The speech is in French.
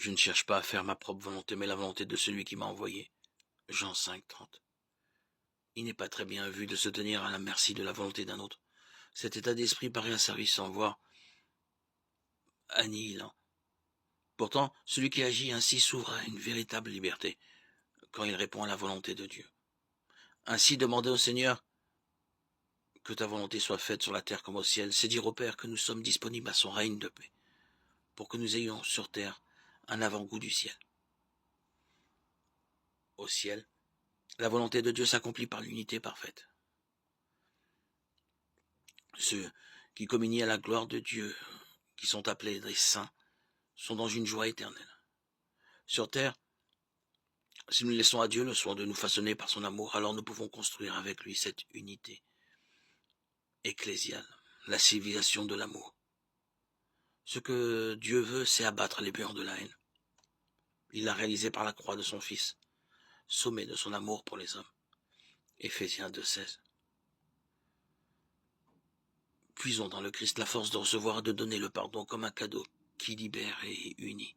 Je ne cherche pas à faire ma propre volonté, mais la volonté de celui qui m'a envoyé. Jean 5, 30. Il n'est pas très bien vu de se tenir à la merci de la volonté d'un autre. Cet état d'esprit paraît asservissant, voire annihilant. Pourtant, celui qui agit ainsi s'ouvre à une véritable liberté, quand il répond à la volonté de Dieu. Ainsi, demander au Seigneur que ta volonté soit faite sur la terre comme au ciel, c'est dire au Père que nous sommes disponibles à son règne de paix, pour que nous ayons sur terre un avant-goût du ciel. Au ciel, la volonté de Dieu s'accomplit par l'unité parfaite. Ceux qui communient à la gloire de Dieu, qui sont appelés des saints, sont dans une joie éternelle. Sur terre, si nous laissons à Dieu le soin de nous façonner par son amour, alors nous pouvons construire avec lui cette unité ecclésiale, la civilisation de l'amour. Ce que Dieu veut, c'est abattre les béants de la haine. Il l'a réalisé par la croix de son Fils, sommet de son amour pour les hommes. Éphésiens 2,16. Puisons dans le Christ la force de recevoir et de donner le pardon comme un cadeau qui libère et unit.